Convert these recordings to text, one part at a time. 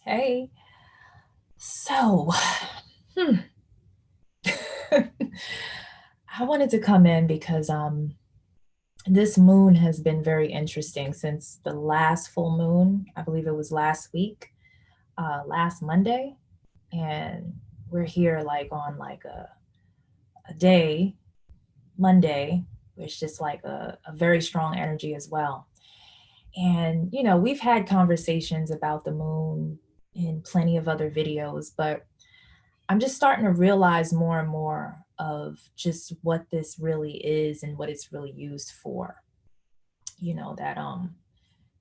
Hey, so hmm, I wanted to come in because this moon has been very interesting since the last full moon. I believe it was last week, last Monday, and we're here like on like a day, Monday, which just like a very strong energy as well. And we've had conversations about the moon in plenty of other videos, but I'm just starting to realize more and more of just what this really is and what it's really used for. That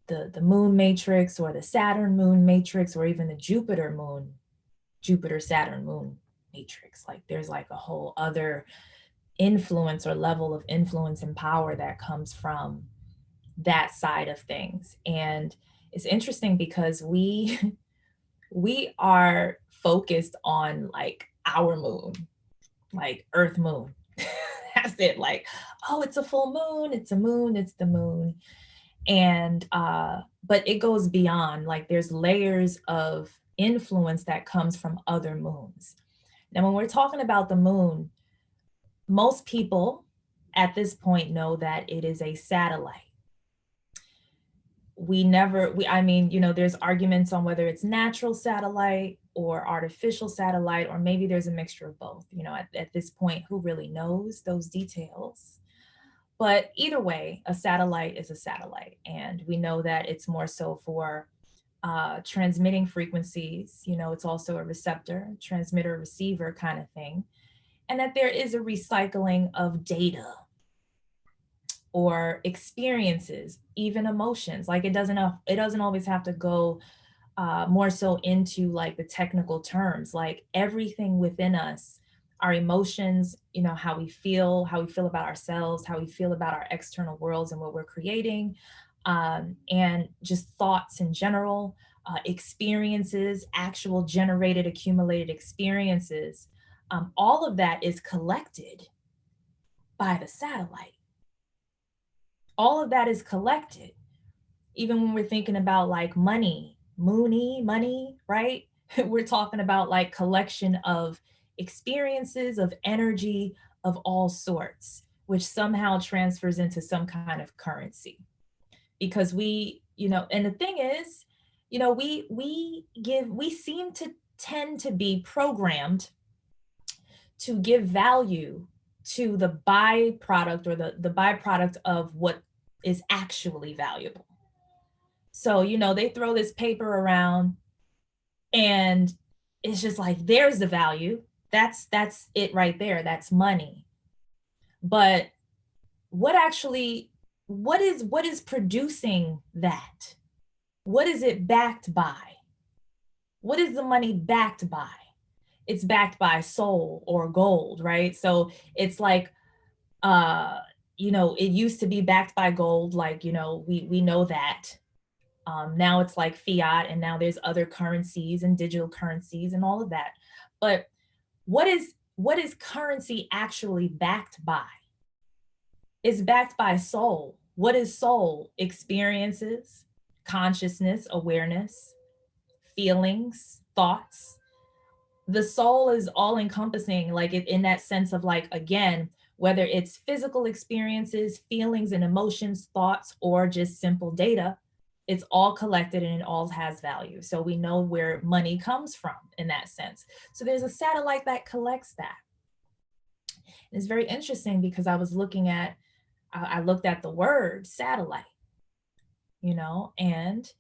the moon matrix or the Saturn moon matrix or even the Jupiter Saturn moon matrix. Like there's like a whole other influence or level of influence and power that comes from that side of things. And it's interesting because we we are focused on like our moon, like Earth moon. That's it. Like, oh, it's a full moon, it's a moon, it's the moon. And but it goes beyond, like there's layers of influence that comes from other moons. Now, when we're talking about the moon, most people at this point know that it is a satellite. There's arguments on whether it's natural satellite or artificial satellite, or maybe there's a mixture of both. At this point, who really knows those details? But either way, a satellite is a satellite, and we know that it's more so for transmitting frequencies. It's also a receptor, transmitter, receiver kind of thing, and that there is a recycling of data or experiences, even emotions. Like it doesn't always have to go more so into like the technical terms. Like everything within us, our emotions, how we feel about ourselves, how we feel about our external worlds and what we're creating, and just thoughts in general, experiences, actual generated, accumulated experiences. All of that is collected by the satellite. All of that is collected. Even when we're thinking about like money, right? We're talking about like collection of experiences, of energy of all sorts, which somehow transfers into some kind of currency. Because and the thing is, we seem to tend to be programmed to give value to the byproduct or the byproduct of what is actually valuable. So, they throw this paper around and it's just like there's the value. That's it right there. That's money. But what is producing that? What is it backed by? What is the money backed by? It's backed by soul or gold, right? So it's like it used to be backed by gold, like we know that. Now it's like fiat, and now there's other currencies and digital currencies and all of that. But what is currency actually backed by? It's backed by soul. What is soul? Experiences, consciousness, awareness, feelings, thoughts. The soul is all encompassing, like in that sense of like, again, whether it's physical experiences, feelings and emotions, thoughts, or just simple data, it's all collected and it all has value. So we know where money comes from in that sense. So there's a satellite that collects that. And it's very interesting because I looked at the word satellite, and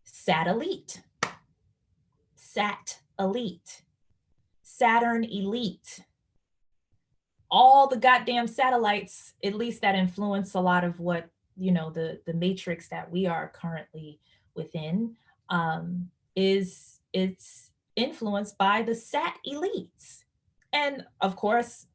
satellite, sat elite, Saturn elite, all the goddamn satellites, at least that influence a lot of what, the matrix that we are currently within, is it's influenced by the sat elites. And of course,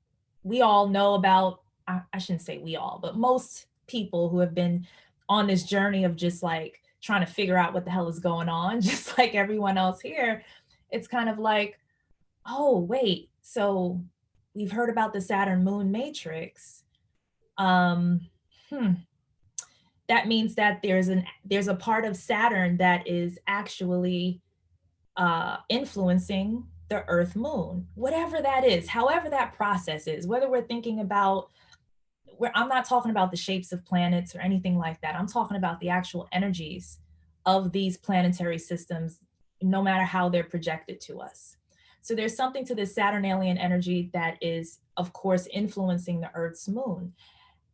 we all know about, I shouldn't say we all, but most people who have been on this journey of just like trying to figure out what the hell is going on, just like everyone else here, it's kind of like, oh, wait, so we've heard about the Saturn moon matrix. Um, hmm, that means that there's a part of Saturn that is actually influencing the Earth Moon, whatever that is, however that process is, whether we're thinking about, I'm not talking about the shapes of planets or anything like that. I'm talking about the actual energies of these planetary systems, no matter how they're projected to us. So there's something to this Saturnalian energy that is, of course, influencing the Earth's moon.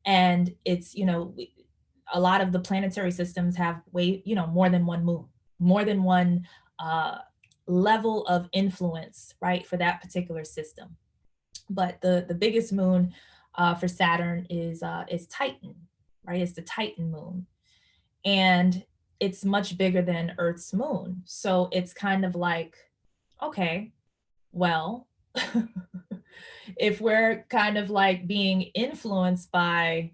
And it's, a lot of the planetary systems have more than one moon, more than one uh, level of influence, right, for that particular system. But the biggest moon for Saturn is Titan, right? It's the Titan moon, and it's much bigger than Earth's moon. So it's kind of like, okay, well, if we're kind of like being influenced by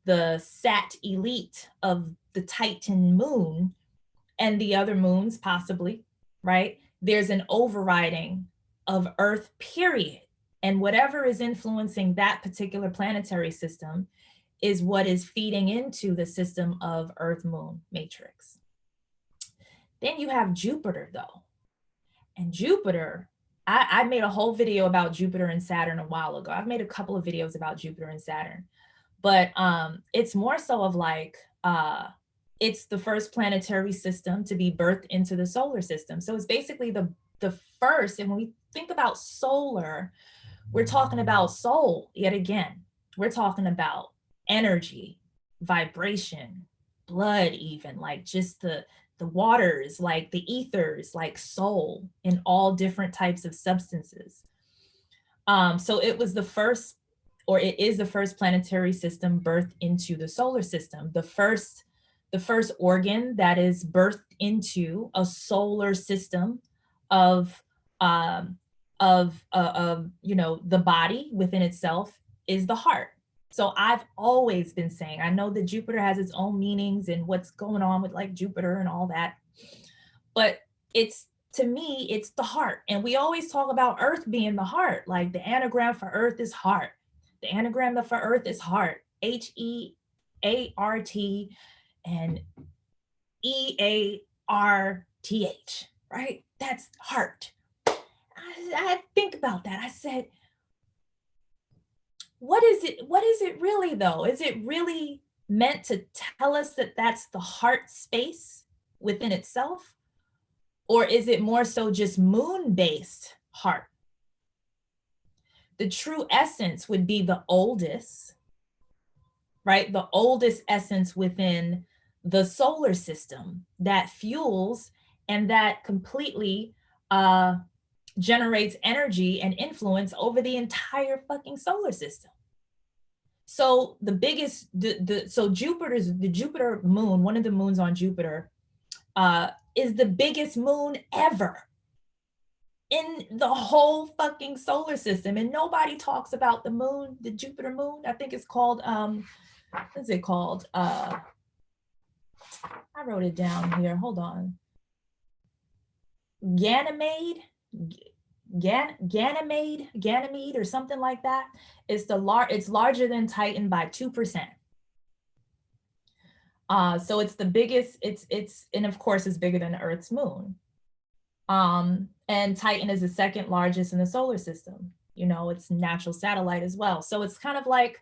the Sat elite of the Titan moon and the other moons, possibly, right? There's an overriding of Earth, period. And whatever is influencing that particular planetary system is what is feeding into the system of Earth Moon matrix. Then you have Jupiter, though. And Jupiter, I made a whole video about Jupiter and Saturn a while ago. I've made a couple of videos about Jupiter and Saturn, but it's more so of like, it's the first planetary system to be birthed into the solar system. So it's basically the first, and when we think about solar, we're talking about soul yet again. We're talking about energy, vibration, blood, even like just the waters, like the ethers, like soul in all different types of substances. So it was the first, or it is the first planetary system birthed into the solar system. The first organ that is birthed into a solar system of the body within itself is the heart. So I've always been saying, I know that Jupiter has its own meanings and what's going on with like Jupiter and all that, but it's, to me, it's the heart. And we always talk about Earth being the heart. Like the anagram for Earth is heart. The anagram for Earth is heart, HEART and EARTH, right? That's heart. I think about that. I said, what is it really though? Is it really meant to tell us that that's the heart space within itself? Or is it more so just moon-based heart? The true essence would be the oldest, right? The oldest essence within the solar system that fuels and that completely generates energy and influence over the entire fucking solar system. So the biggest, so the Jupiter moon, one of the moons on Jupiter, is the biggest moon ever in the whole fucking solar system. And nobody talks about the moon, the Jupiter moon. I think it's called, what is it called? I wrote it down here. Hold on. Ganymede or something like that. It's larger than Titan by 2%. So it's the biggest, and of course it's bigger than the Earth's moon. And Titan is the second largest in the solar system. It's natural satellite as well. So it's kind of like,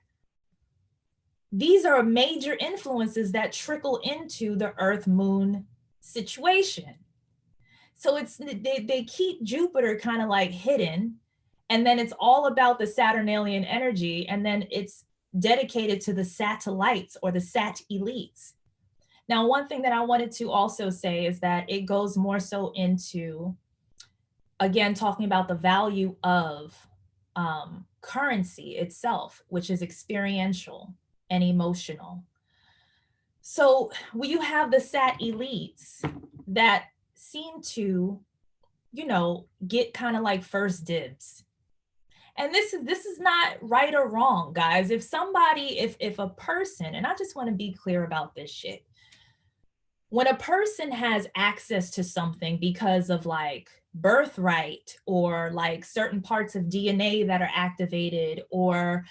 these are major influences that trickle into the Earth moon situation. So they keep Jupiter kind of like hidden, and then it's all about the Saturnalian energy, and then it's dedicated to the satellites or the Sat elites. Now, one thing that I wanted to also say is that it goes more so into, again, talking about the value of currency itself, which is experiential and emotional. So when you have the Sat elites that seem to, get kind of like first dibs. And this is not right or wrong, guys. If somebody, if a person, and I just want to be clear about this shit. When a person has access to something because of like birthright or like certain parts of DNA that are activated, or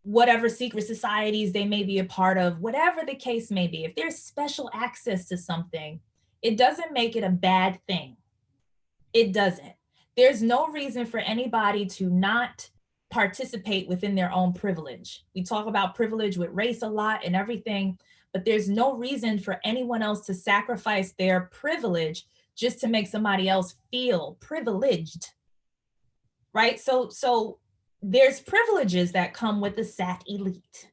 whatever secret societies they may be a part of, whatever the case may be, if there's special access to something, It doesn't make it a bad thing. It doesn't. There's no reason for anybody to not participate within their own privilege. We talk about privilege with race a lot and everything, but there's no reason for anyone else to sacrifice their privilege just to make somebody else feel privileged, right? So there's privileges that come with the Sat elite.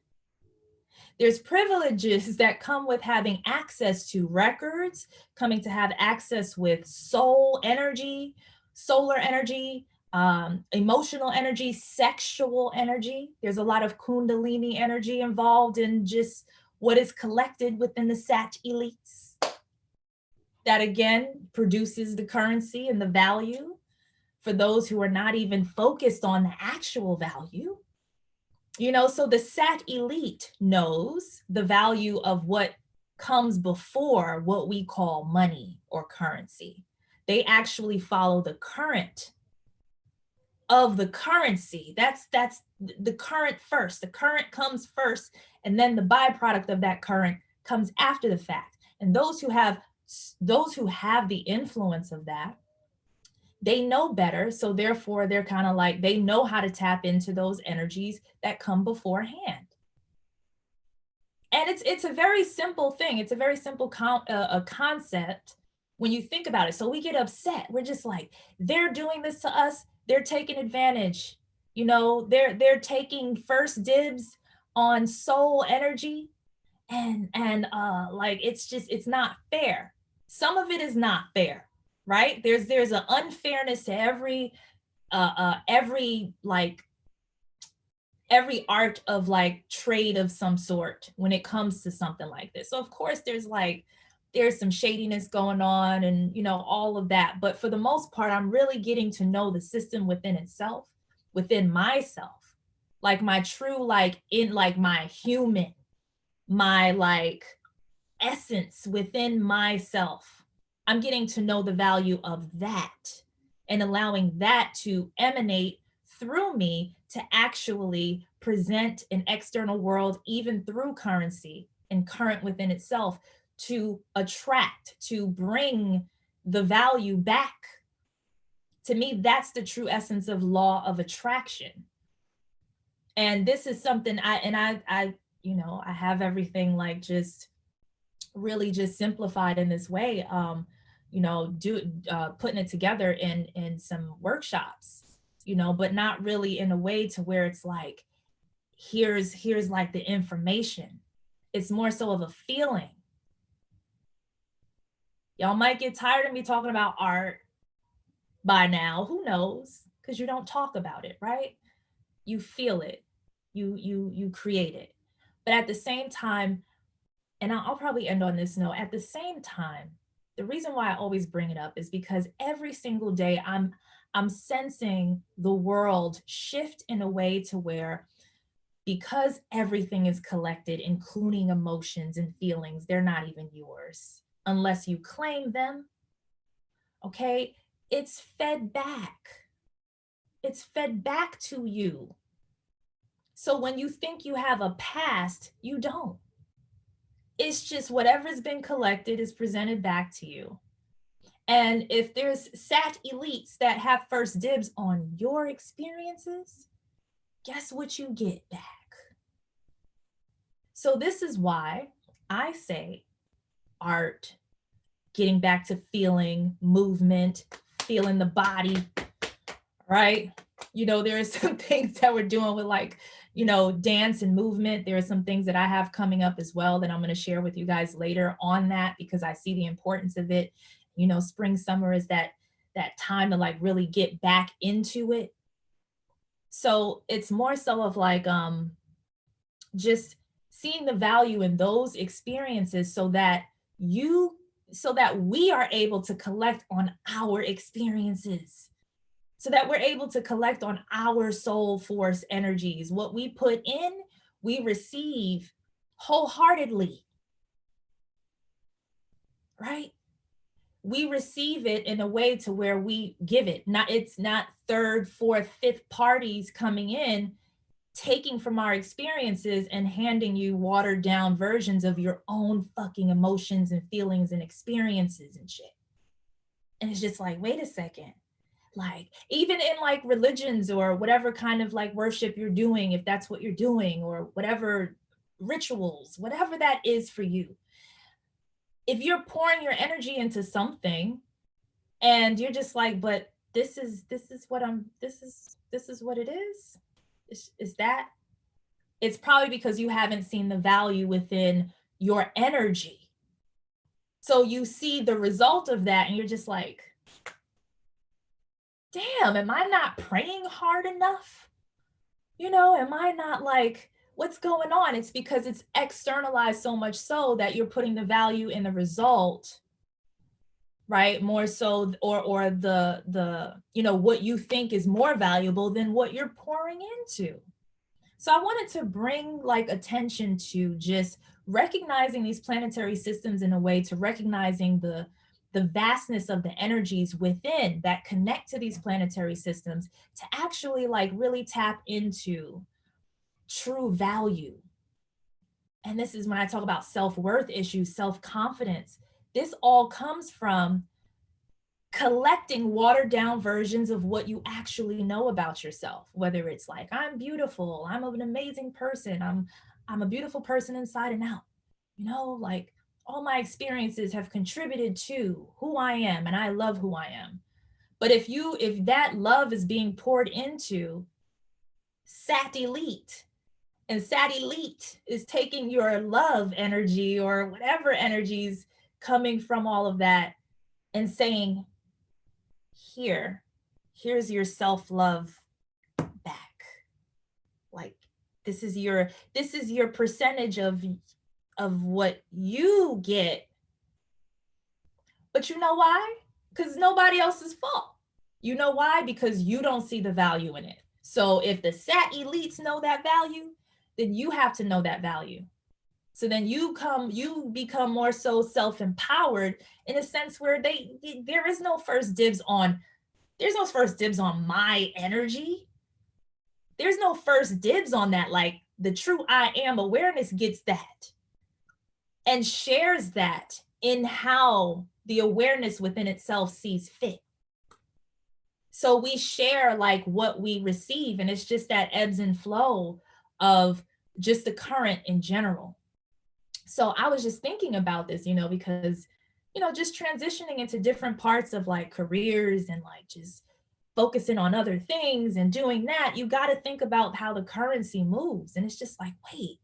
There's privileges that come with having access to records, coming to have access with soul energy, solar energy, emotional energy, sexual energy. There's a lot of Kundalini energy involved in just what is collected within the Sat elites. That again produces the currency and the value for those who are not even focused on the actual value. So the Sat elite knows the value of what comes before what we call money or currency. They actually follow the current of the currency. That's the current first. The current comes first, and then the byproduct of that current comes after the fact. And those who have the influence of that, they know better. So therefore, they're kind of like, they know how to tap into those energies that come beforehand. And it's a very simple thing. It's a very simple concept when you think about it. So we get upset. We're just like, they're doing this to us. They're taking advantage. They're taking first dibs on soul energy. And like, it's not fair. Some of it is not fair. Right? There's an unfairness to every art of like trade of some sort when it comes to something like this. So of course there's some shadiness going on and all of that. But for the most part, I'm really getting to know the system within itself, within myself, like my true, my human, my essence within myself. I'm getting to know the value of that and allowing that to emanate through me to actually present an external world, even through currency and current within itself, to attract, to bring the value back. To me, that's the true essence of law of attraction. And this is something I have everything really just simplified in this way, putting it together in some workshops, but not really in a way to where it's like, here's like the information. It's more so of a feeling. Y'all might get tired of me talking about art by now, who knows? Because you don't talk about it, right? You feel it, you create it. But at the same time, and I'll probably end on this note, at the same time, the reason why I always bring it up is because every single day I'm sensing the world shift in a way to where, because everything is collected, including emotions and feelings, they're not even yours unless you claim them. Okay, it's fed back. It's fed back to you. So when you think you have a past, you don't. It's just whatever's been collected is presented back to you. And if there's Sat elites that have first dibs on your experiences, guess what you get back? So this is why I say art, getting back to feeling, movement, feeling the body, right? There are some things that we're doing with dance and movement. There are some things that I have coming up as well that I'm going to share with you guys later on that, because I see the importance of it. Spring, summer is that time to really get back into it. So it's more so of just seeing the value in those experiences so that we are able to collect on our experiences, so that we're able to collect on our soul force energies. What we put in, we receive wholeheartedly, right? We receive it in a way to where we give it. It's not third, fourth, fifth parties coming in. taking from our experiences and handing you watered down versions of your own fucking emotions and feelings and experiences and shit. And it's just like, wait a second. Like, even in like religions or whatever kind of like worship you're doing, if that's what you're doing, or whatever rituals, whatever that is for you, if you're pouring your energy into something and you're just like, but this is what I'm this is what it is that, it's probably because you haven't seen the value within your energy. So you see the result of that and you're just like, damn, am I not praying hard enough? Am I not like, what's going on? It's because it's externalized so much so that you're putting the value in the result, right? More so, or the what you think is more valuable than what you're pouring into. So I wanted to bring like attention to just recognizing these planetary systems in a way to recognizing the vastness of the energies within that connect to these planetary systems, to actually like really tap into true value. And this is when I talk about self-worth issues, self-confidence. This all comes from collecting watered down versions of what you actually know about yourself, whether it's like, I'm beautiful, I'm an amazing person, I'm a beautiful person inside and out. Like, all my experiences have contributed to who I am, and I love who I am. But if that love is being poured into Sat Elite, and Sat Elite is taking your love energy or whatever energies coming from all of that and saying, here's your self-love back. Like, this is your percentage of what you get. But you know why? Because nobody else's fault. You know why? Because you don't see the value in it. So if the Sat Elites know that value, then you have to know that value. So then you become more so self-empowered in a sense where there's no first dibs on my energy. There's no first dibs on that. Like, the true I am awareness gets that and shares that in how the awareness within itself sees fit. So we share like what we receive, and it's just that ebbs and flow of just the current in general. So I was just thinking about this, because, just transitioning into different parts of like careers and like just focusing on other things and doing that, you got to think about how the currency moves. And it's just like, wait,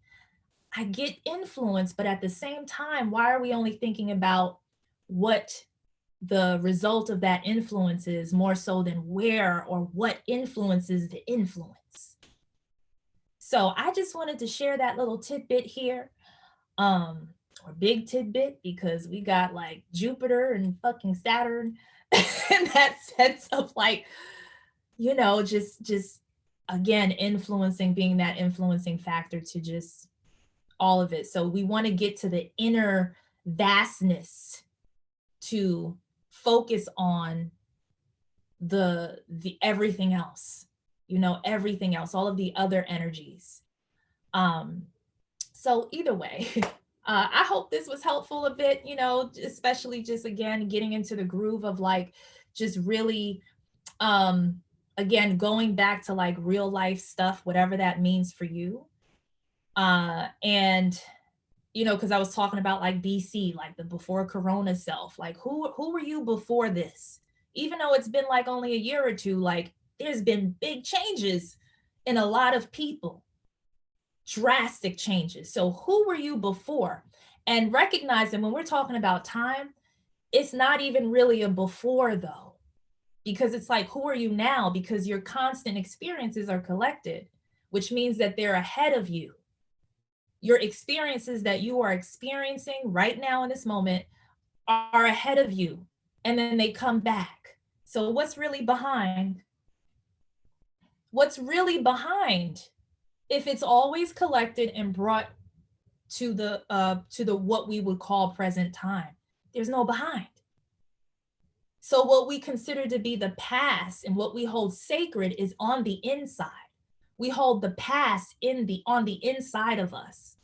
I get influence, but at the same time, why are we only thinking about what the result of that influence is more so than where or what influences the influence? So I just wanted to share that little tidbit here, or big tidbit, because we got like Jupiter and fucking Saturn in that sense of like, just again, influencing, being that influencing factor to just all of it. So we want to get to the inner vastness to focus on the everything else, everything else, all of the other energies. So either way, I hope this was helpful a bit, especially just again getting into the groove of like just really again going back to like real life stuff, whatever that means for you. And because I was talking about like BC, like the before Corona self, like who were you before this? Even though it's been like only a year or two, like there's been big changes in a lot of people, drastic changes. So who were you before? And recognizing when we're talking about time, it's not even really a before though, because it's like, who are you now? Because your constant experiences are collected, which means that they're ahead of you. Your experiences that you are experiencing right now in this moment are ahead of you, and then they come back. So what's really behind? What's really behind if it's always collected and brought to the what we would call present time? There's no behind. So what we consider to be the past and what we hold sacred is on the inside. We hold the past on the inside of us.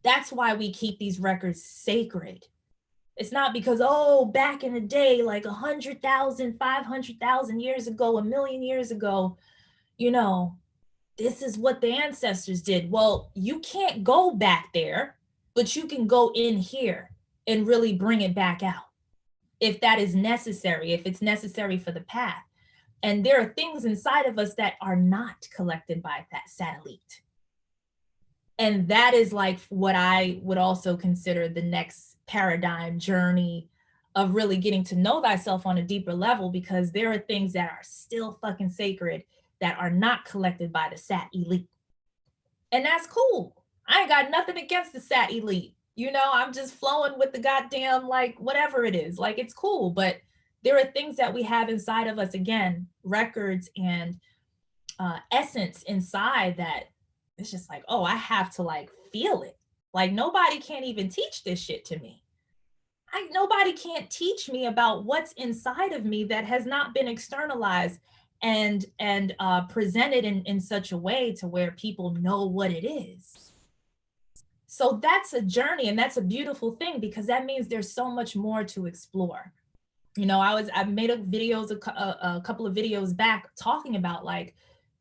That's why we keep these records sacred. It's not because, oh, back in the day, like 100,000, 500,000 years ago, a million years ago, you know, this is what the ancestors did. Well, you can't go back there, but you can go in here and really bring it back out if that is necessary, if it's necessary for the path. And there are things inside of us that are not collected by that satellite. And that is like what I would also consider the next paradigm journey of really getting to know thyself on a deeper level, because there are things that are still fucking sacred that are not collected by the sat elite. And that's cool. I ain't got nothing against the sat elite. You know, I'm just flowing with the goddamn, like, whatever it is. Like, it's cool. But there are things that we have inside of us, again, records and essence inside that it's just like, oh, I have to like feel it. Like, nobody can't even teach this shit to me. Nobody can't teach me about what's inside of me that has not been externalized and presented in such a way to where people know what it is. So that's a journey, and that's a beautiful thing, because that means there's so much more to explore. You know, I made a couple of videos back talking about like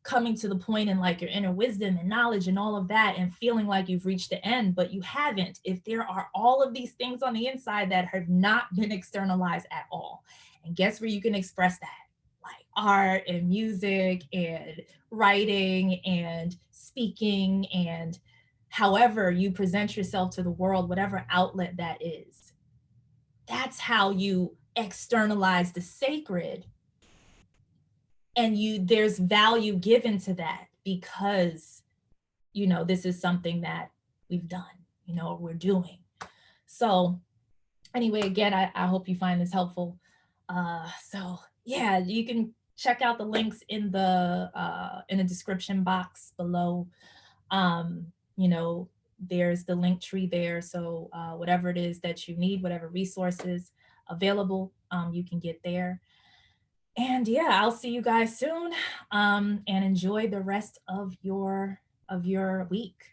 coming to the point in like your inner wisdom and knowledge and all of that, and feeling like you've reached the end, but you haven't, if there are all of these things on the inside that have not been externalized at all. And guess where you can express that? Like art and music and writing and speaking, and however you present yourself to the world, whatever outlet that is. That's how you externalize the sacred, and there's value given to that, because this is something that we've done, we're doing. So anyway, again, I hope you find this helpful. So yeah, you can check out the links in the description box below. You know, there's the link tree there, so whatever it is that you need, whatever resources available, you can get there. And yeah, I'll see you guys soon, and enjoy the rest of your week.